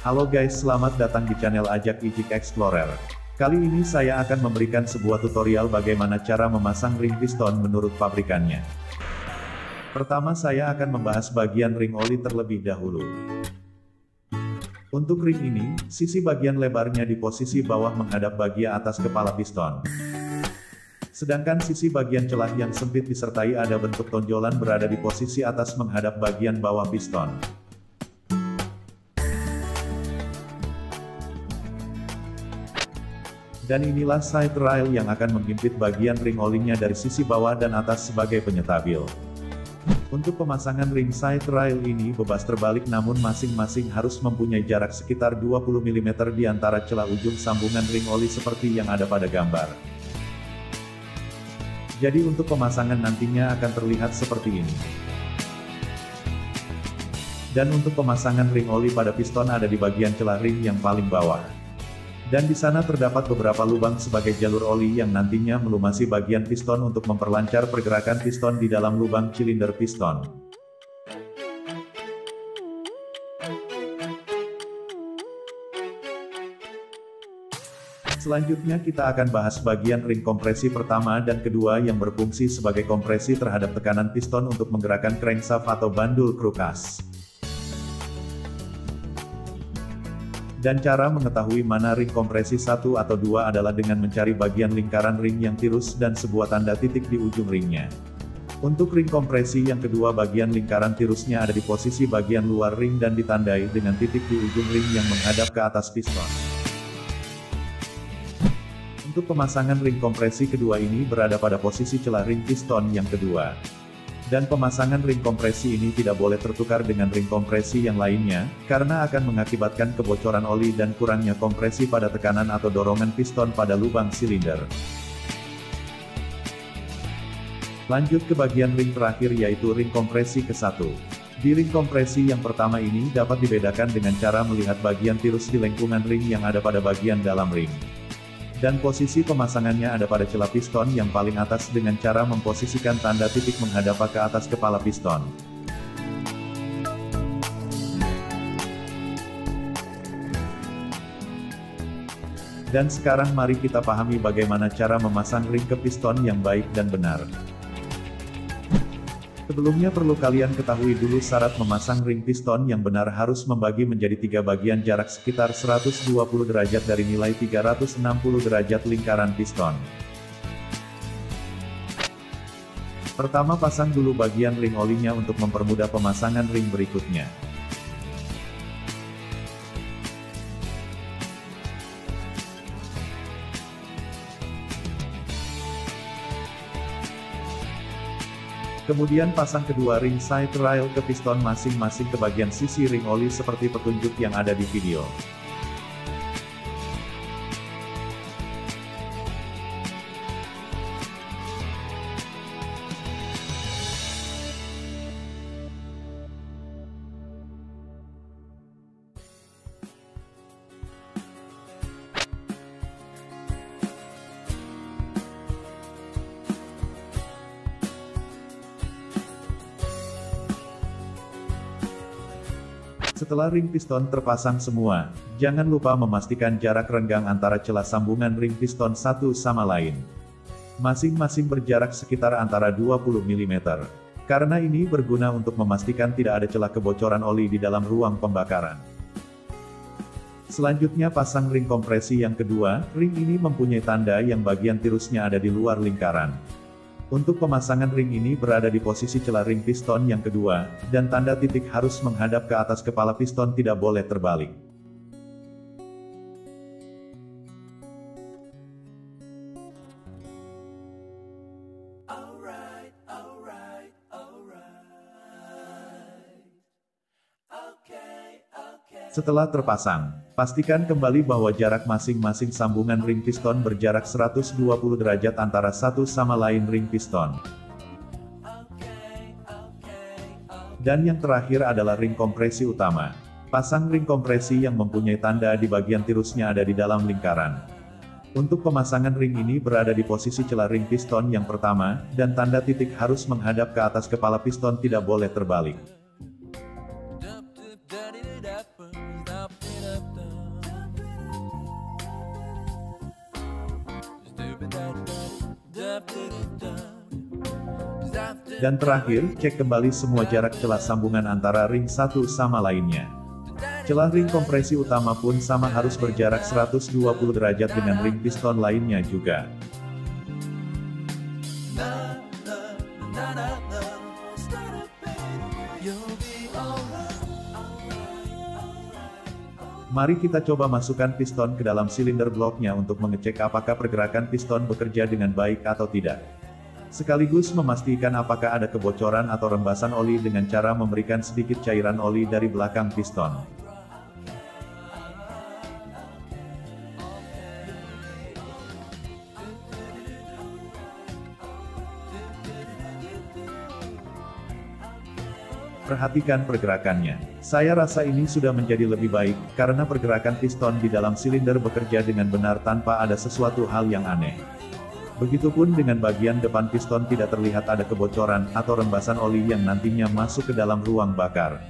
Halo guys, selamat datang di channel Ajak Ijik Explorer. Kali ini saya akan memberikan sebuah tutorial bagaimana cara memasang ring piston menurut pabrikannya. Pertama saya akan membahas bagian ring oli terlebih dahulu. Untuk ring ini, sisi bagian lebarnya di posisi bawah menghadap bagian atas kepala piston. Sedangkan sisi bagian celah yang sempit disertai ada bentuk tonjolan berada di posisi atas menghadap bagian bawah piston. Dan inilah side rail yang akan menghimpit bagian ring olinya dari sisi bawah dan atas sebagai penyetabil. Untuk pemasangan ring side rail ini bebas terbalik namun masing-masing harus mempunyai jarak sekitar 20 mm di antara celah ujung sambungan ring oli seperti yang ada pada gambar. Jadi untuk pemasangan nantinya akan terlihat seperti ini. Dan untuk pemasangan ring oli pada piston ada di bagian celah ring yang paling bawah. Dan di sana terdapat beberapa lubang sebagai jalur oli yang nantinya melumasi bagian piston untuk memperlancar pergerakan piston di dalam lubang silinder piston. Selanjutnya kita akan bahas bagian ring kompresi pertama dan kedua yang berfungsi sebagai kompresi terhadap tekanan piston untuk menggerakkan crankshaft atau bandul kru kas. Dan cara mengetahui mana ring kompresi 1 atau 2 adalah dengan mencari bagian lingkaran ring yang tirus dan sebuah tanda titik di ujung ringnya. Untuk ring kompresi yang kedua bagian lingkaran tirusnya ada di posisi bagian luar ring dan ditandai dengan titik di ujung ring yang menghadap ke atas piston. Untuk pemasangan ring kompresi kedua ini berada pada posisi celah ring piston yang kedua. Dan pemasangan ring kompresi ini tidak boleh tertukar dengan ring kompresi yang lainnya, karena akan mengakibatkan kebocoran oli dan kurangnya kompresi pada tekanan atau dorongan piston pada lubang silinder. Lanjut ke bagian ring terakhir yaitu ring kompresi ke-1. Di ring kompresi yang pertama ini dapat dibedakan dengan cara melihat bagian tirus di lengkungan ring yang ada pada bagian dalam ring. Dan posisi pemasangannya ada pada celah piston yang paling atas dengan cara memposisikan tanda titik menghadap ke atas kepala piston. Dan sekarang mari kita pahami bagaimana cara memasang ring ke piston yang baik dan benar. Sebelumnya perlu kalian ketahui dulu syarat memasang ring piston yang benar harus membagi menjadi 3 bagian jarak sekitar 120 derajat dari nilai 360 derajat lingkaran piston. Pertama pasang dulu bagian ring olinya untuk mempermudah pemasangan ring berikutnya. Kemudian pasang kedua ring side rail ke piston masing-masing ke bagian sisi ring oli seperti petunjuk yang ada di video. Setelah ring piston terpasang semua, jangan lupa memastikan jarak renggang antara celah sambungan ring piston satu sama lain. Masing-masing berjarak sekitar antara 20 mm. Karena ini berguna untuk memastikan tidak ada celah kebocoran oli di dalam ruang pembakaran. Selanjutnya pasang ring kompresi yang kedua, ring ini mempunyai tanda yang bagian tirusnya ada di luar lingkaran. Untuk pemasangan ring ini berada di posisi celah ring piston yang kedua, dan tanda titik harus menghadap ke atas kepala piston tidak boleh terbalik. Setelah terpasang, pastikan kembali bahwa jarak masing-masing sambungan ring piston berjarak 120 derajat antara satu sama lain ring piston. Dan yang terakhir adalah ring kompresi utama. Pasang ring kompresi yang mempunyai tanda di bagian tirusnya ada di dalam lingkaran. Untuk pemasangan ring ini berada di posisi celah ring piston yang pertama, dan tanda titik harus menghadap ke atas kepala piston tidak boleh terbalik. Dan terakhir, cek kembali semua jarak celah sambungan antara ring satu sama lainnya. Celah ring kompresi utama pun sama harus berjarak 120 derajat dengan ring piston lainnya juga. Mari kita coba masukkan piston ke dalam silinder bloknya untuk mengecek apakah pergerakan piston bekerja dengan baik atau tidak. Sekaligus memastikan apakah ada kebocoran atau rembasan oli dengan cara memberikan sedikit cairan oli dari belakang piston. Perhatikan pergerakannya. Saya rasa ini sudah menjadi lebih baik, karena pergerakan piston di dalam silinder bekerja dengan benar tanpa ada sesuatu hal yang aneh. Begitupun dengan bagian depan piston tidak terlihat ada kebocoran atau rembasan oli yang nantinya masuk ke dalam ruang bakar.